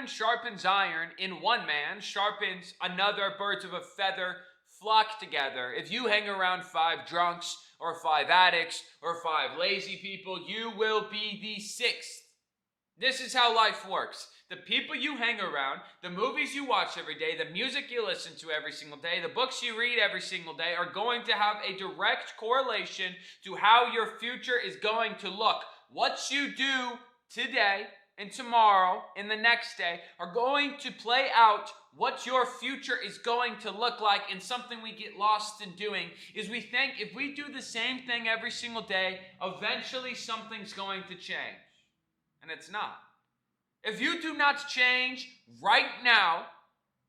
sharpens iron in one man, sharpens another, birds of a feather flock together. If you hang around 5 drunks or 5 addicts or 5 lazy people, you will be the 6th. This is how life works. The people you hang around, the movies you watch every day, the music you listen to every single day, the books you read every single day are going to have a direct correlation to how your future is going to look. What you do today and tomorrow and the next day are going to play out what your future is going to look like. And something we get lost in doing is we think if we do the same thing every single day, eventually something's going to change. And it's not. If you do not change right now,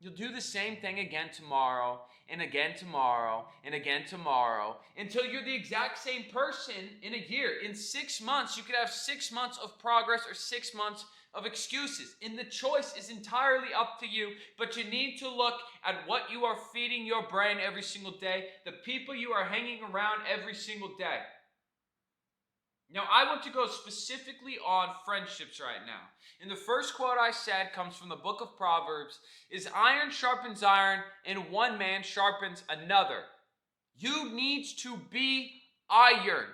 you'll do the same thing again tomorrow and again tomorrow and again tomorrow until you're the exact same person in a year. In 6 months, you could have 6 months of progress or 6 months of excuses. And the choice is entirely up to you, but you need to look at what you are feeding your brain every single day, the people you are hanging around every single day. Now, I want to go specifically on friendships right now. And the first quote I said comes from the book of Proverbs, is iron sharpens iron and one man sharpens another. You need to be iron.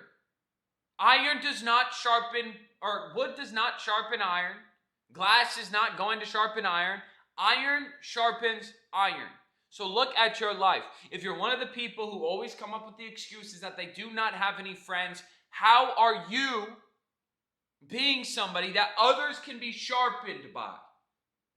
Iron does not sharpen, or wood does not sharpen iron. Glass is not going to sharpen iron. Iron sharpens iron. So look at your life. If you're one of the people who always come up with the excuses that they do not have any friends, how are you being somebody that others can be sharpened by?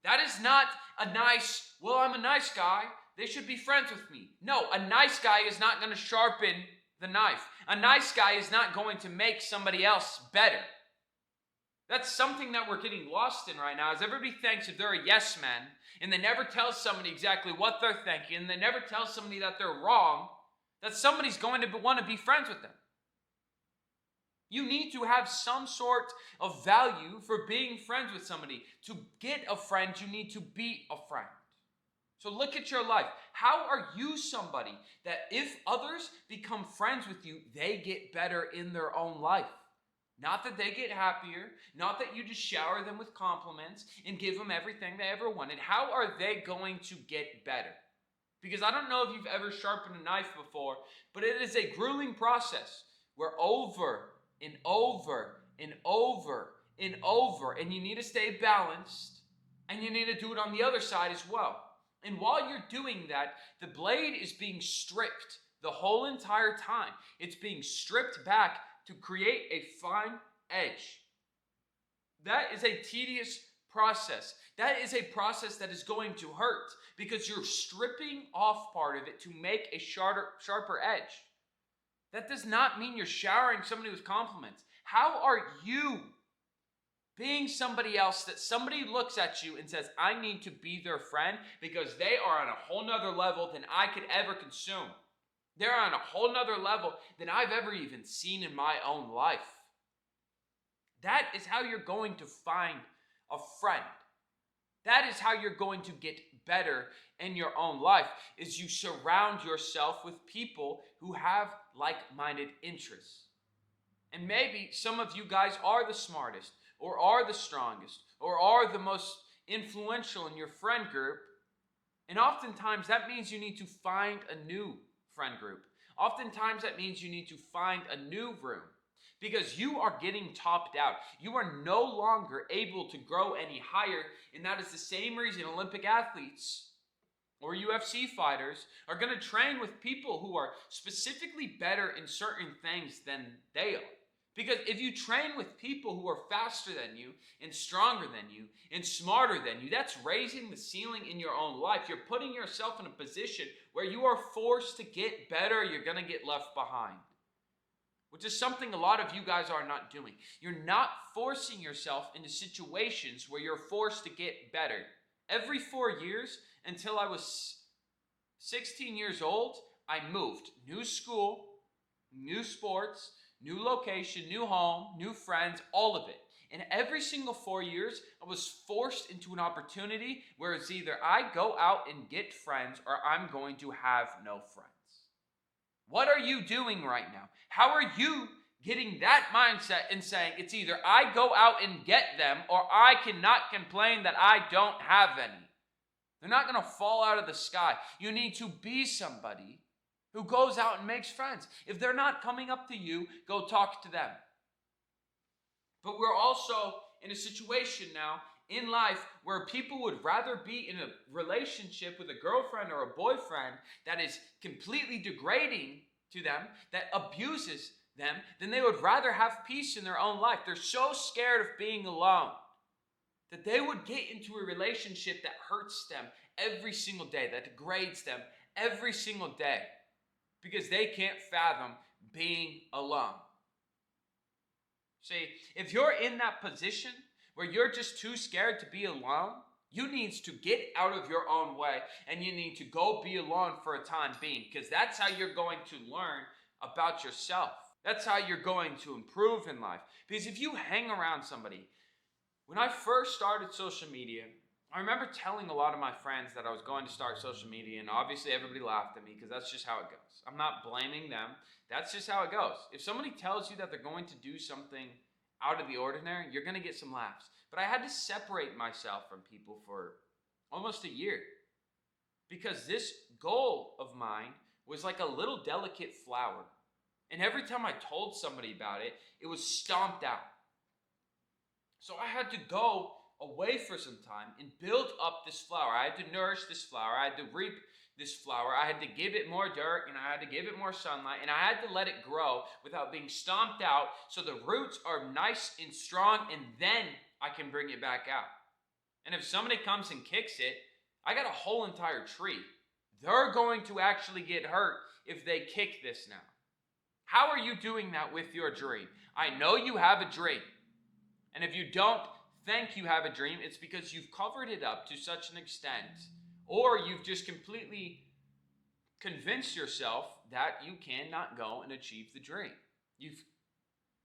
That is not a nice, well, I'm a nice guy, they should be friends with me. No, a nice guy is not going to sharpen the knife. A nice guy is not going to make somebody else better. That's something that we're getting lost in right now, is everybody thinks if they're a yes man, and they never tell somebody exactly what they're thinking, and they never tell somebody that they're wrong, that somebody's going to want to be friends with them. You need to have some sort of value for being friends with somebody. To get a friend, you need to be a friend. So look at your life. How are you somebody that if others become friends with you, they get better in their own life? Not that they get happier, not that you just shower them with compliments and give them everything they ever wanted. How are they going to get better? Because I don't know if you've ever sharpened a knife before, but it is a grueling process where over and over and over and over, and you need to stay balanced, and you need to do it on the other side as well. And while you're doing that, the blade is being stripped the whole entire time. It's being stripped back to create a fine edge. That is a tedious process. That is a process that is going to hurt because you're stripping off part of it to make a sharper edge. That does not mean you're showering somebody with compliments. How are you being somebody else that somebody looks at you and says, I need to be their friend because they are on a whole nother level than I could ever consume. They're on a whole nother level than I've ever even seen in my own life. That is how you're going to find a friend. That is how you're going to get better in your own life, is you surround yourself with people who have like-minded interests. And maybe some of you guys are the smartest, or are the strongest, or are the most influential in your friend group. And oftentimes that means you need to find a new friend group. Oftentimes that means you need to find a new room. Because you are getting topped out. You are no longer able to grow any higher. And that is the same reason Olympic athletes or UFC fighters are going to train with people who are specifically better in certain things than they are. Because if you train with people who are faster than you and stronger than you and smarter than you, that's raising the ceiling in your own life. You're putting yourself in a position where you are forced to get better. You're going to get left behind. Which is something a lot of you guys are not doing. You're not forcing yourself into situations where you're forced to get better. Every 4 years, until I was 16 years old, I moved. New school, new sports, new location, new home, new friends, all of it. And every single 4 years, I was forced into an opportunity where it's either I go out and get friends or I'm going to have no friends. What are you doing right now? How are you getting that mindset and saying it's either I go out and get them or I cannot complain that I don't have any. They're not going to fall out of the sky. You need to be somebody who goes out and makes friends. If they're not coming up to you, go talk to them. But we're also in a situation now in life where people would rather be in a relationship with a girlfriend or a boyfriend that is completely degrading to them, that abuses them, than they would rather have peace in their own life. They're so scared of being alone that they would get into a relationship that hurts them every single day, that degrades them every single day, because they can't fathom being alone. See, if you're in that position where you're just too scared to be alone, you need to get out of your own way and you need to go be alone for a time being, because that's how you're going to learn about yourself. That's how you're going to improve in life. Because if you hang around somebody, when I first started social media, I remember telling a lot of my friends that I was going to start social media, and obviously everybody laughed at me because that's just how it goes. I'm not blaming them. That's just how it goes. If somebody tells you that they're going to do something out of the ordinary, you're going to get some laughs. But I had to separate myself from people for almost a year, because this goal of mine was like a little delicate flower. And every time I told somebody about it, it was stomped out. So I had to go away for some time and build up this flower. I had to nourish this flower. I had to reap this flower. I had to give it more dirt, and I had to give it more sunlight, and I had to let it grow without being stomped out so the roots are nice and strong, and then I can bring it back out. And if somebody comes and kicks it, I got a whole entire tree. They're going to actually get hurt if they kick this now. How are you doing that with your dream? I know you have a dream. And if you don't think you have a dream, it's because you've covered it up to such an extent, or you've just completely convinced yourself that you cannot go and achieve the dream. You've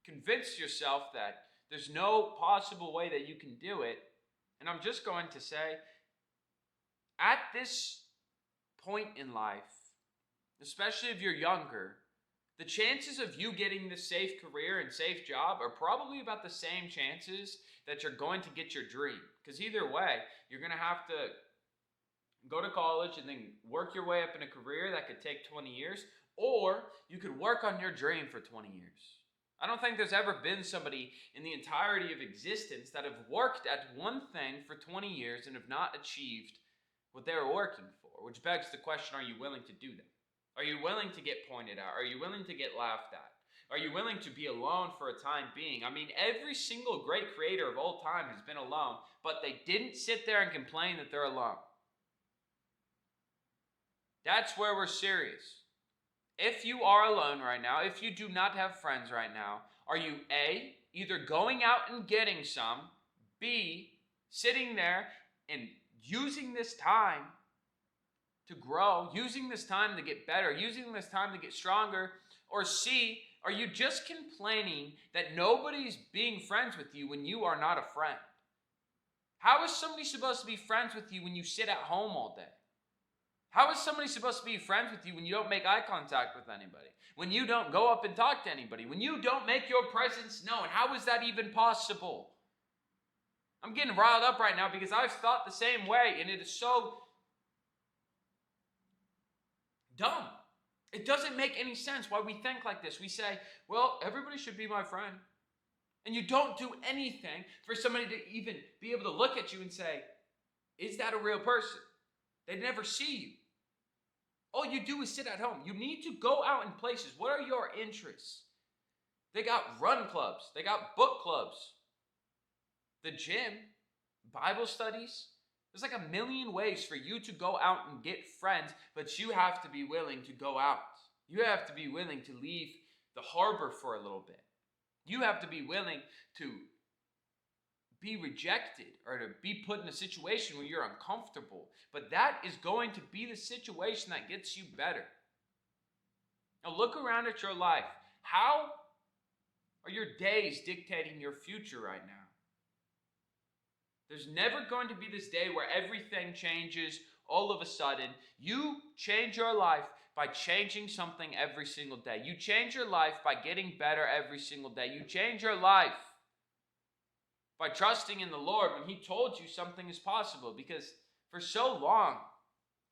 convinced yourself that there's no possible way that you can do it. And I'm just going to say, at this point in life, especially if you're younger, the chances of you getting this safe career and safe job are probably about the same chances that you're going to get your dream. Because either way, you're going to have to go to college and then work your way up in a career that could take 20 years, or you could work on your dream for 20 years. I don't think there's ever been somebody in the entirety of existence that have worked at one thing for 20 years and have not achieved what they were working for, which begs the question, are you willing to do that? Are you willing to get pointed out? Are you willing to get laughed at? Are you willing to be alone for a time being? I mean, every single great creator of all time has been alone, but they didn't sit there and complain that they're alone. That's where we're serious. If you are alone right now, if you do not have friends right now, are you A, either going out and getting some, B, sitting there and using this time to grow, using this time to get better, using this time to get stronger, or C, are you just complaining that nobody's being friends with you when you are not a friend? How is somebody supposed to be friends with you when you sit at home all day? How is somebody supposed to be friends with you when you don't make eye contact with anybody? When you don't go up and talk to anybody? When you don't make your presence known? How is that even possible? I'm getting riled up right now because I've thought the same way, and it is so dumb. It doesn't make any sense why we think like this. We say, well, everybody should be my friend. And you don't do anything for somebody to even be able to look at you and say, is that a real person? They never see you. All you do is sit at home. You need to go out in places. What are your interests? They got run clubs. They got book clubs. The gym, Bible studies. There's like a million ways for you to go out and get friends, but you have to be willing to go out. You have to be willing to leave the harbor for a little bit. You have to be willing to be rejected or to be put in a situation where you're uncomfortable. But that is going to be the situation that gets you better. Now look around at your life. How are your days dictating your future right now? There's never going to be this day where everything changes all of a sudden. You change your life by changing something every single day. You change your life by getting better every single day. You change your life by trusting in the Lord when He told you something is possible. Because for so long,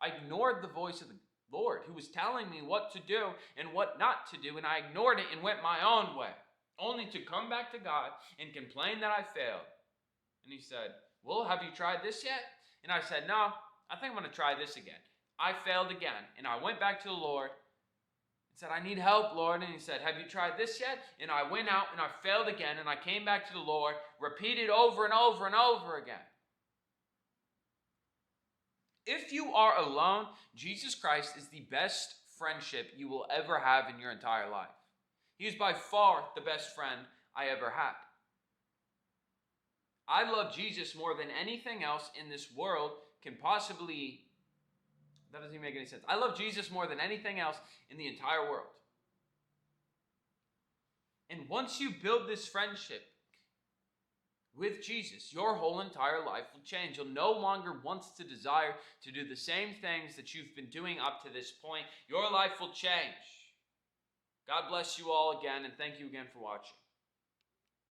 I ignored the voice of the Lord who was telling me what to do and what not to do, and I ignored it and went my own way, only to come back to God and complain that I failed. And He said, well, have you tried this yet? And I said, no, I think I'm going to try this again. I failed again, and I went back to the Lord and said, I need help, Lord. And He said, have you tried this yet? And I went out and I failed again, and I came back to the Lord, repeated over and over and over again. If you are alone, Jesus Christ is the best friendship you will ever have in your entire life. He is by far the best friend I ever had. I love Jesus more than anything else in this world can possibly. That doesn't even make any sense. I love Jesus more than anything else in the entire world. And once you build this friendship with Jesus, your whole entire life will change. You'll no longer want to desire to do the same things that you've been doing up to this point. Your life will change. God bless you all again, and thank you again for watching.